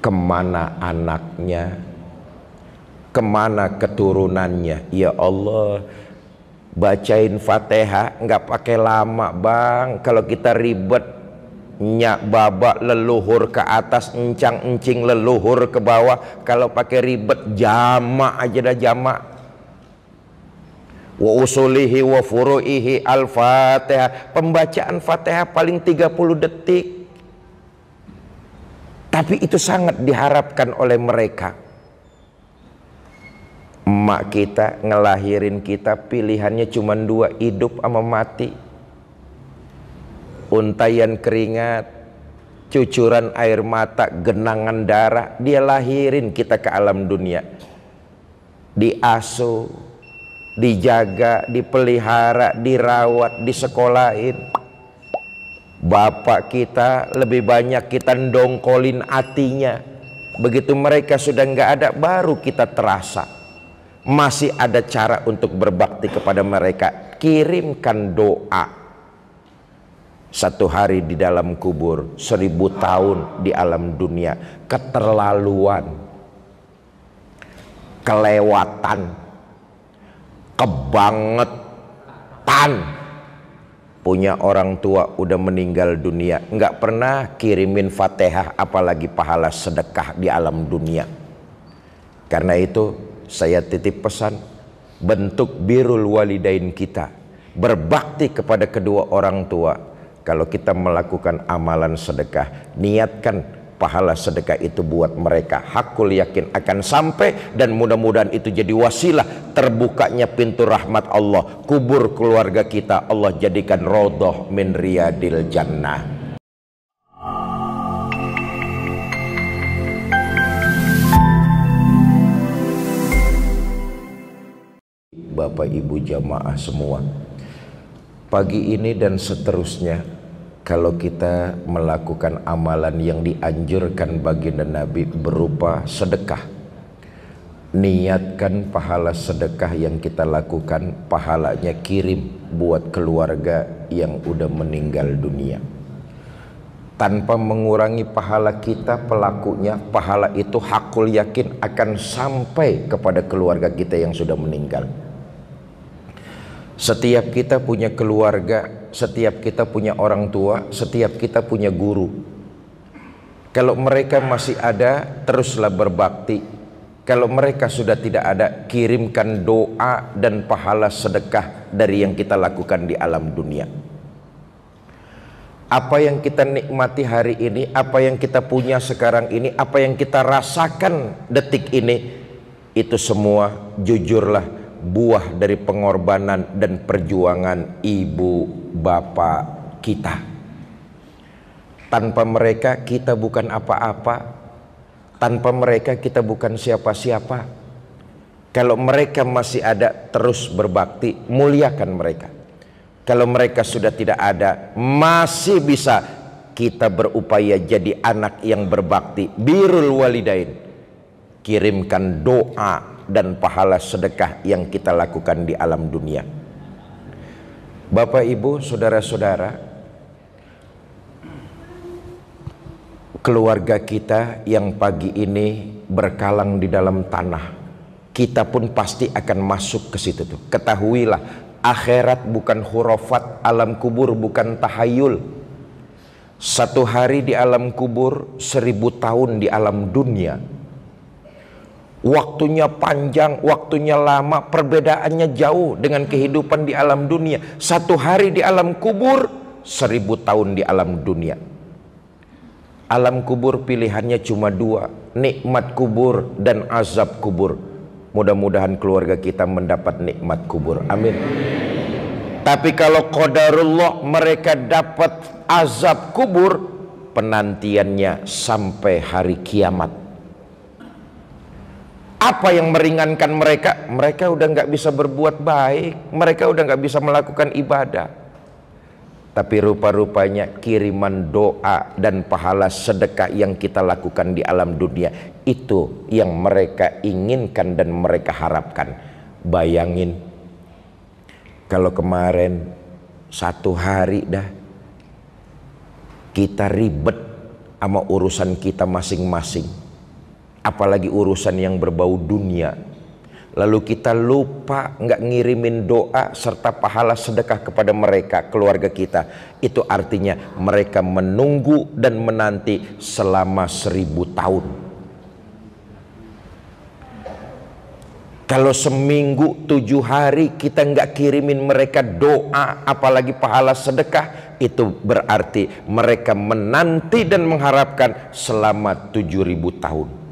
kemana anaknya, kemana keturunannya. Ya Allah, bacain Fatihah nggak pakai lama bang. Kalau kita ribet, nyak babak leluhur ke atas, encang encing leluhur ke bawah. Kalau pakai ribet, jamak aja dah, jamak. Wa usulihi wa furu'ihi al-Fatihah. Pembacaan Fatihah paling 30 detik. Tapi itu sangat diharapkan oleh mereka. Emak kita ngelahirin kita, pilihannya cuma dua, hidup sama mati. Untayan keringat, cucuran air mata, genangan darah, dia lahirin kita ke alam dunia. Diasuh, dijaga, dipelihara, dirawat, disekolahin. Bapak kita lebih banyak kita ndongkolin hatinya. Begitu mereka sudah nggak ada, baru kita terasa masih ada cara untuk berbakti kepada mereka. Kirimkan doa. 1 hari di dalam kubur, 1000 tahun di alam dunia. Keterlaluan, kelewatan, kebangetan. Punya orang tua udah meninggal dunia, nggak pernah kirimin Fatihah, apalagi pahala sedekah di alam dunia. Karena itu saya titip pesan, bentuk birrul walidain kita, berbakti kepada kedua orang tua. Kalau kita melakukan amalan sedekah, niatkan pahala sedekah itu buat mereka. Hakul yakin akan sampai, dan mudah-mudahan itu jadi wasilah terbukanya pintu rahmat Allah. Kubur keluarga kita Allah jadikan raudhah min riyadil jannah. Bapak Ibu jamaah semua, pagi ini dan seterusnya, kalau kita melakukan amalan yang dianjurkan baginda Nabi berupa sedekah, niatkan pahala sedekah yang kita lakukan, pahalanya kirim buat keluarga yang udah meninggal dunia. Tanpa mengurangi pahala kita, pelakunya, pahala itu hakul yakin akan sampai kepada keluarga kita yang sudah meninggal. Setiap kita punya keluarga, setiap kita punya orang tua, setiap kita punya guru. Kalau mereka masih ada, teruslah berbakti. Kalau mereka sudah tidak ada, kirimkan doa dan pahala sedekah dari yang kita lakukan di alam dunia. Apa yang kita nikmati hari ini, apa yang kita punya sekarang ini, apa yang kita rasakan detik ini, itu semua jujurlah buah dari pengorbanan dan perjuangan ibu bapak kita. Tanpa mereka kita bukan apa-apa. Tanpa mereka kita bukan siapa-siapa. Kalau mereka masih ada, terus berbakti, muliakan mereka. Kalau mereka sudah tidak ada, masih bisa kita berupaya jadi anak yang berbakti. Birrul walidain, kirimkan doa dan pahala sedekah yang kita lakukan di alam dunia. Bapak Ibu saudara-saudara, keluarga kita yang pagi ini berkalang di dalam tanah, kita pun pasti akan masuk ke situ tuh. Ketahuilah, akhirat bukan khurafat, alam kubur bukan tahayul. 1 hari di alam kubur, 1000 tahun di alam dunia. Waktunya panjang, waktunya lama, perbedaannya jauh dengan kehidupan di alam dunia. 1 hari di alam kubur, 1000 tahun di alam dunia. Alam kubur pilihannya cuma 2, nikmat kubur dan azab kubur. Mudah-mudahan keluarga kita mendapat nikmat kubur, amin. Tapi kalau qadarullah mereka dapat azab kubur, penantiannya sampai hari kiamat. Apa yang meringankan mereka? Mereka udah nggak bisa berbuat baik, mereka udah nggak bisa melakukan ibadah. Tapi rupa-rupanya kiriman doa dan pahala sedekah yang kita lakukan di alam dunia, itu yang mereka inginkan dan mereka harapkan. Bayangin kalau kemarin 1 hari dah kita ribet sama urusan kita masing-masing. apalagi urusan yang berbau dunia. Lalu kita lupa nggak ngirimin doa serta pahala sedekah kepada mereka, keluarga kita. Itu artinya mereka menunggu dan menanti selama 1000 tahun. Kalau seminggu 7 hari kita nggak kirimin mereka doa apalagi pahala sedekah, itu berarti mereka menanti dan mengharapkan selama 7000 tahun.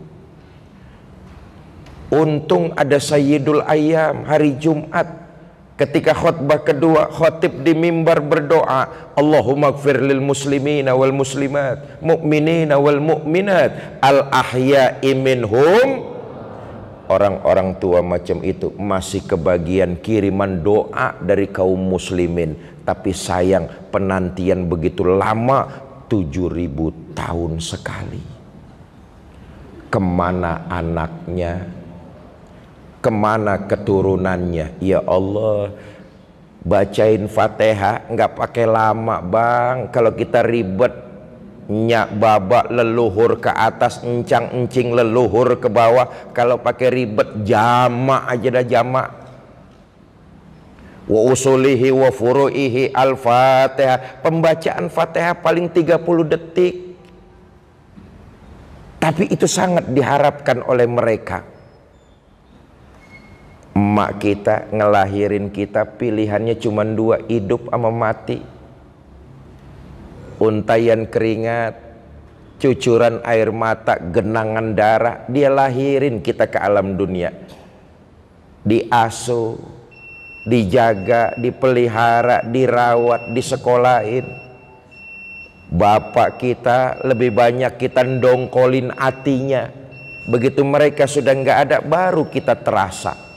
Untung ada Sayyidul Ayyam, hari Jumat, ketika khutbah kedua khatib di mimbar berdoa, Allahumma gfir lil muslimina wal muslimat, mu'minina wal mu'minat, al ahya'i minhum. Orang-orang tua macam itu masih kebagian kiriman doa dari kaum muslimin, tapi sayang penantian begitu lama, 7000 tahun sekali. Kemana anaknya? Kemana keturunannya? Ya Allah, bacain Fatihah nggak pakai lama bang. Kalau kita ribet, nyak babak leluhur ke atas, encang encing leluhur ke bawah. Kalau pakai ribet, jamak aja dah jamak. Wa usulihi wa furu'ihi al-Fatihah. Pembacaan Fatihah paling 30 detik. Tapi itu sangat diharapkan oleh mereka. Emak kita ngelahirin kita pilihannya cuma 2, hidup sama mati. Untayan keringat, cucuran air mata, genangan darah, dia lahirin kita ke alam dunia. Diasuh, dijaga, dipelihara, dirawat, disekolahin. Bapak kita lebih banyak kita ndongkolin hatinya. Begitu mereka sudah nggak ada, baru kita terasa.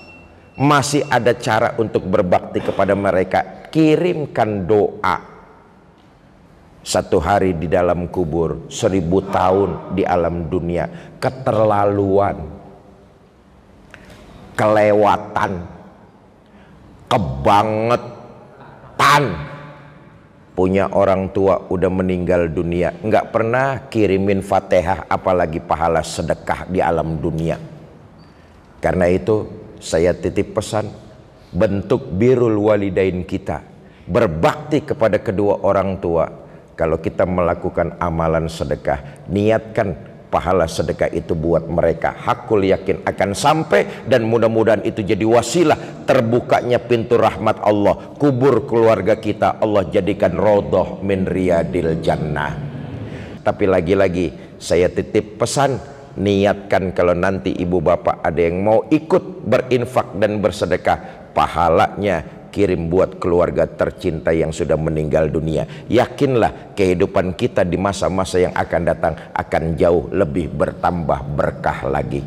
Masih ada cara untuk berbakti kepada mereka. Kirimkan doa. 1 hari di dalam kubur, 1000 tahun di alam dunia. Keterlaluan, kelewatan, kebangetan. Punya orang tua udah meninggal dunia, nggak pernah kirimin Fatihah apalagi pahala sedekah di alam dunia. Karena itu saya titip pesan, bentuk birrul walidain kita, berbakti kepada kedua orang tua. Kalau kita melakukan amalan sedekah, niatkan pahala sedekah itu buat mereka. Hakul yakin akan sampai, dan mudah-mudahan itu jadi wasilah terbukanya pintu rahmat Allah. Kubur keluarga kita Allah jadikan rodhoh min riyadil jannah. Tapi lagi-lagi saya titip pesan, niatkan kalau nanti ibu bapak ada yang mau ikut berinfak dan bersedekah, pahalanya kirim buat keluarga tercinta yang sudah meninggal dunia. Yakinlah kehidupan kita di masa-masa yang akan datang akan jauh lebih bertambah berkah lagi.